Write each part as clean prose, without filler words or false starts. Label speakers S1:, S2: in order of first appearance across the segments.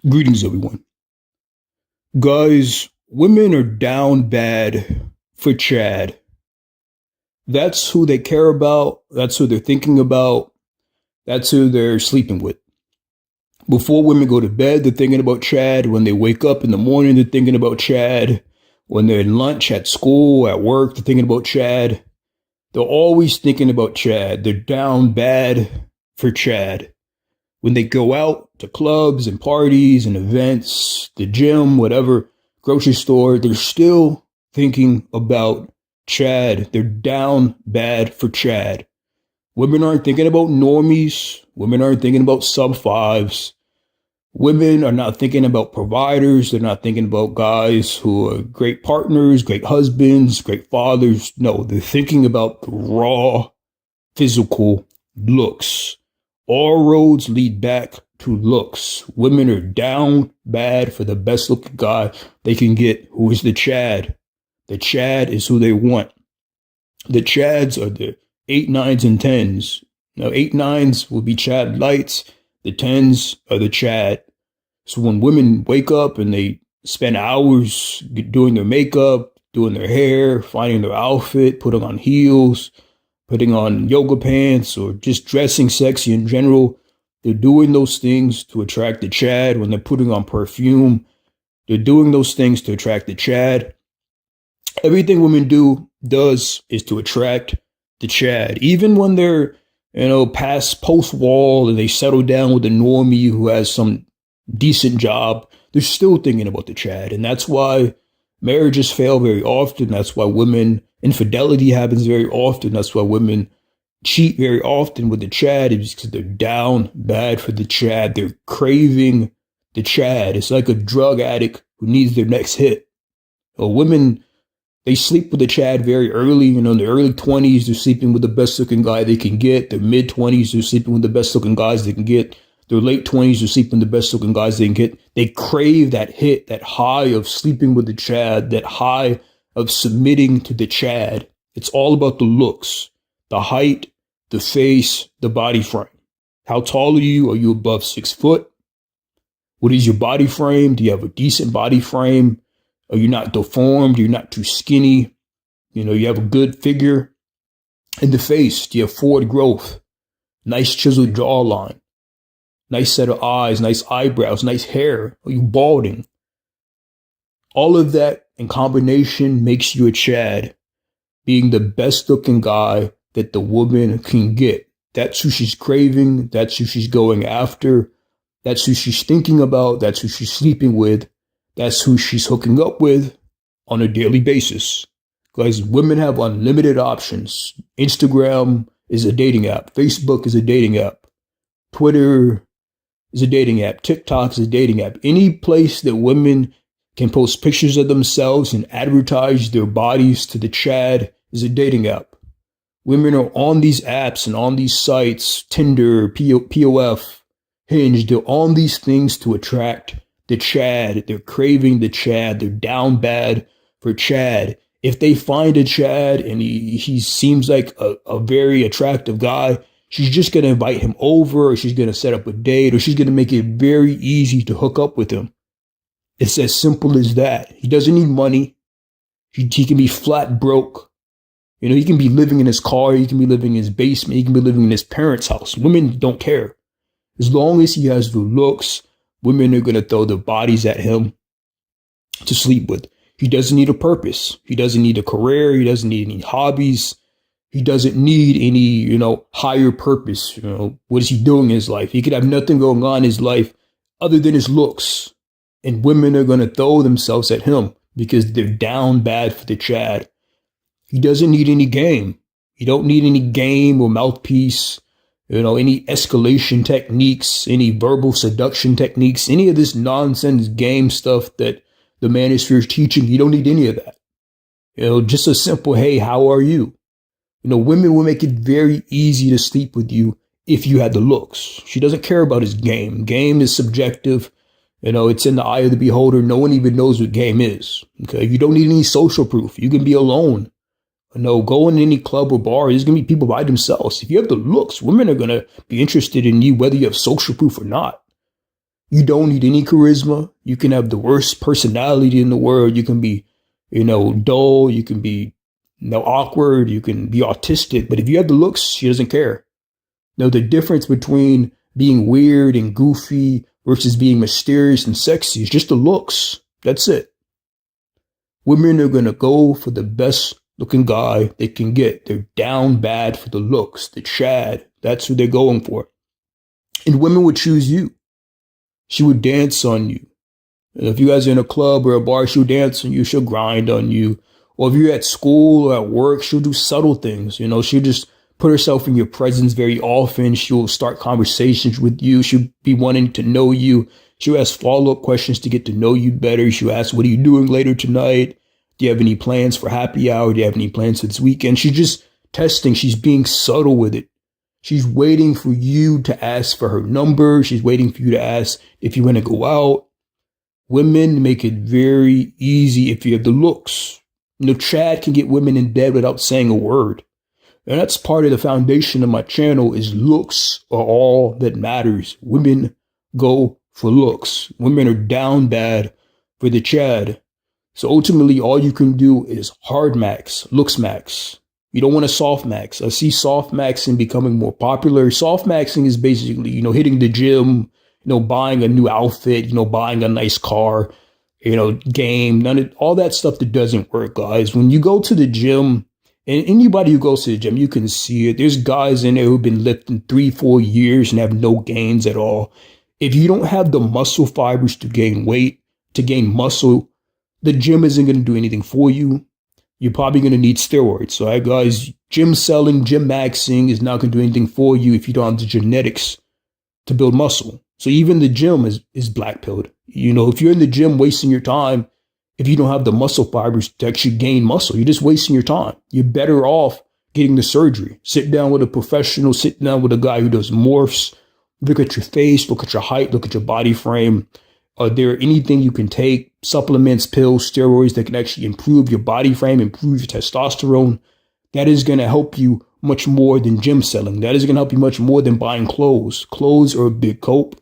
S1: Greetings, everyone. Guys, women are down bad for Chad. That's who they care about. That's who they're thinking about. That's who they're sleeping with. Before women go to bed, they're thinking about Chad. When they wake up in the morning, they're thinking about Chad. When they're in lunch, at school, at work, they're thinking about Chad. They're always thinking about Chad. They're down bad for Chad. When they go out to clubs and parties and events, the gym, whatever, grocery store, they're still thinking about Chad. They're down bad for Chad. Women aren't thinking about normies. Women aren't thinking about sub-5s. Women are not thinking about providers. They're not thinking about guys who are great partners, great husbands, great fathers. No, they're thinking about the raw physical looks. All roads lead back to looks. Women are down bad for the best looking guy they can get, who is the Chad. The Chad is who they want. The Chads are the 8, 9s, and 10s. Now, 8, 9s will be Chad lights. The 10s are the Chad. So when women wake up and they spend hours doing their makeup, doing their hair, finding their outfit, putting on heels, putting on yoga pants, or just dressing sexy in general, they're doing those things to attract the Chad. When they're putting on perfume, they're doing those things to attract the Chad. Everything women does is to attract the Chad. Even when they're, past post-wall and they settle down with a normie who has some decent job, they're still thinking about the Chad. And that's why marriages fail very often. That's why infidelity happens very often. That's why women cheat very often with the Chad, is because they're down bad for the Chad. They're craving the Chad. It's like a drug addict who needs their next hit. Women, they sleep with the Chad very early. In the early 20s, they're sleeping with the best looking guy they can get. Their mid 20s, they're sleeping with the best looking guys they can get. Their late 20s, they're sleeping with the best looking guys they can get. They crave that hit, that high of sleeping with the Chad, that high of submitting to the Chad. It's all about the looks, the height, the face, the body frame. How tall are you? Are you above 6 foot? What is your body frame? Do you have a decent body frame? Are you not deformed? You're not too skinny? You have a good figure. In the face, do you have forward growth? Nice chiseled jawline? Nice set of eyes, nice eyebrows, nice hair? Are you balding? All of that in combination makes you a Chad, being the best looking guy that the woman can get. That's who she's craving. That's who she's going after. That's who she's thinking about. That's who she's sleeping with. That's who she's hooking up with on a daily basis. Guys, women have unlimited options. Instagram is a dating app. Facebook is a dating app. Twitter is a dating app. TikTok is a dating app. Any place that women can post pictures of themselves and advertise their bodies to the Chad is a dating app. Women are on these apps and on these sites, Tinder, POF, Hinge. They're on these things to attract the Chad. They're craving the Chad. They're down bad for Chad. If they find a Chad and he seems like a very attractive guy, she's just going to invite him over, or she's going to set up a date, or she's going to make it very easy to hook up with him. It's as simple as that. He doesn't need money. He can be flat broke. He can be living in his car. He can be living in his basement. He can be living in his parents' house. Women don't care. As long as he has the looks, women are going to throw their bodies at him to sleep with. He doesn't need a purpose. He doesn't need a career. He doesn't need any hobbies. He doesn't need any, higher purpose. What is he doing in his life? He could have nothing going on in his life other than his looks. And women are going to throw themselves at him because they're down bad for the Chad. He doesn't need any game. You don't need any game or mouthpiece, any escalation techniques, any verbal seduction techniques, any of this nonsense game stuff that the manosphere is teaching. You don't need any of that. Just a simple, hey, how are you? Women will make it very easy to sleep with you if you had the looks. She doesn't care about his game. Game is subjective. It's in the eye of the beholder. No one even knows what game is. Okay. You don't need any social proof. You can be alone. Go in any club or bar. There's going to be people by themselves. If you have the looks, women are going to be interested in you, whether you have social proof or not. You don't need any charisma. You can have the worst personality in the world. You can be, dull. You can be, awkward. You can be autistic. But if you have the looks, she doesn't care. The difference between being weird and goofy versus being mysterious and sexy is just the looks. That's it. Women are going to go for the best looking guy they can get. They're down bad for the looks, the Chad. That's who they're going for. And women would choose you. She would dance on you. And if you guys are in a club or a bar, she'll dance on you. She'll grind on you. Or if you're at school or at work, she'll do subtle things. She'll just put herself in your presence very often. She'll start conversations with you. She'll be wanting to know you. She'll ask follow-up questions to get to know you better. She'll ask, what are you doing later tonight? Do you have any plans for happy hour? Do you have any plans for this weekend? She's just testing. She's being subtle with it. She's waiting for you to ask for her number. She's waiting for you to ask if you want to go out. Women make it very easy if you have the looks. Chad can get women in bed without saying a word. And that's part of the foundation of my channel is looks are all that matters. Women go for looks. Women are down bad for the Chad. So ultimately, all you can do is hard max, Looksmax. You don't want to soft max. I see soft maxing becoming more popular. Soft maxing is basically, hitting the gym, buying a new outfit, buying a nice car, game, all that stuff that doesn't work, guys. When you go to the gym, and anybody who goes to the gym, you can see it. There's guys in there who've been lifting 3-4 years and have no gains at all. If you don't have the muscle fibers to gain weight, to gain muscle, the gym isn't going to do anything for you. You're probably going to need steroids. So, guys, gym selling, gym maxing is not going to do anything for you if you don't have the genetics to build muscle. So even the gym is blackpilled. If you're in the gym wasting your time, if you don't have the muscle fibers to actually gain muscle, you're just wasting your time. You're better off getting the surgery. Sit down with a professional, sit down with a guy who does morphs, look at your face, look at your height, look at your body frame. Are there anything you can take, supplements, pills, steroids that can actually improve your body frame, improve your testosterone? That is going to help you much more than gym selling. That is going to help you much more than buying clothes. Clothes are a big cope.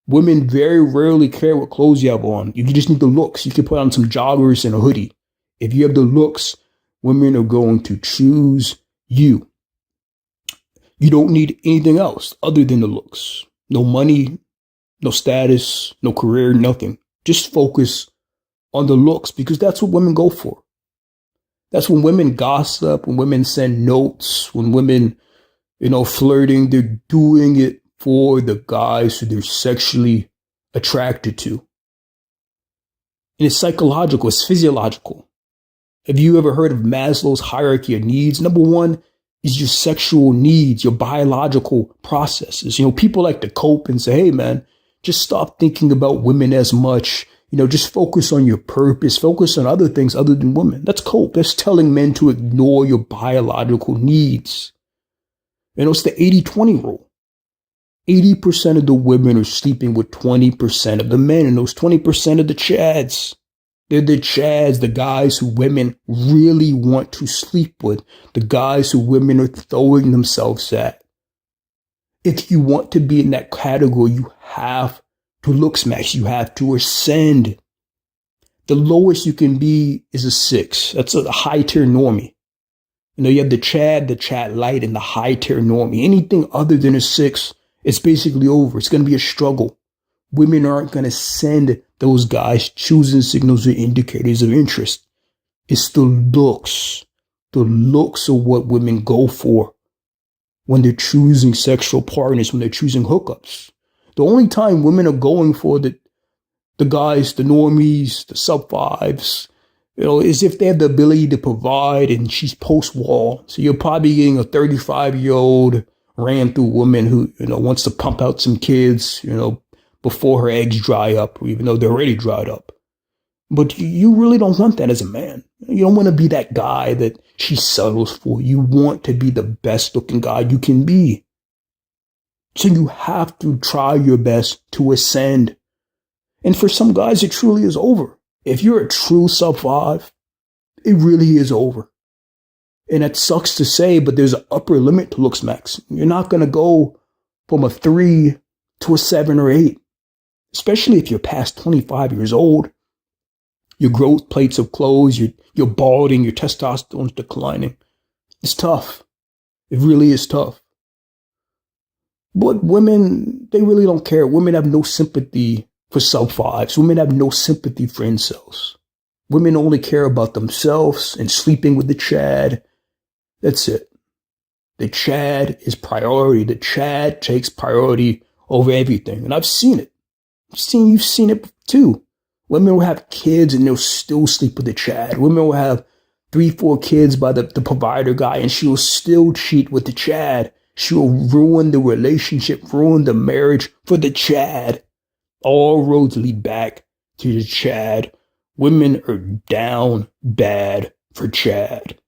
S1: Women very rarely care what clothes you have on. You just need the looks. You can put on some joggers and a hoodie. If you have the looks, women are going to choose you. You don't need anything else other than the looks. No money, no status, no career, nothing. Just focus on the looks because that's what women go for. That's when women gossip, when women send notes, when women, flirting, they're doing it for the guys who they're sexually attracted to. And it's psychological, it's physiological. Have you ever heard of Maslow's hierarchy of needs? Number one is your sexual needs, your biological processes. People like to cope and say, hey, man, just stop thinking about women as much. Just focus on your purpose, focus on other things other than women. That's cope. That's telling men to ignore your biological needs. It's the 80-20 rule. 80% of the women are sleeping with 20% of the men, and those 20% of the Chads. They're the Chads, the guys who women really want to sleep with, the guys who women are throwing themselves at. If you want to be in that category, you have to Looksmax. You have to ascend. The lowest you can be is a 6. That's a high tier normie. You have the Chad light, and the high tier normie. Anything other than a 6, it's basically over. It's going to be a struggle. Women aren't going to send those guys choosing signals or indicators of interest. It's the looks. The looks are what women go for when they're choosing sexual partners, when they're choosing hookups. The only time women are going for the guys, the normies, the sub-5s, is if they have the ability to provide and she's post-wall. So you're probably getting a 35-year-old ran through woman who, wants to pump out some kids, before her eggs dry up, even though they're already dried up. But you really don't want that as a man. You don't want to be that guy that she settles for. You want to be the best looking guy you can be. So you have to try your best to ascend. And for some guys, it truly is over. If you're a true sub-5, it really is over. And it sucks to say, but there's an upper limit to Looksmax. You're not going to go from a 3 to a 7 or 8. especially if you're past 25 years old. Your growth plates have closed, you're balding, your testosterone's declining. It's tough. It really is tough. But women, they really don't care. Women have no sympathy for sub-5s. Women have no sympathy for incels. Women only care about themselves and sleeping with the Chad. That's it. The Chad is priority. The Chad takes priority over everything. And I've seen it. You've seen it too. Women will have kids and they'll still sleep with the Chad. Women will have 3-4 kids by the provider guy and she will still cheat with the Chad. She will ruin the relationship, ruin the marriage for the Chad. All roads lead back to the Chad. Women are down bad for Chad.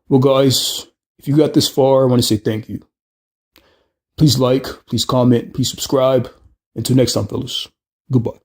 S1: Well, guys, if you got this far, I want to say thank you. Please like, please comment, please subscribe. Until next time, fellas. Goodbye.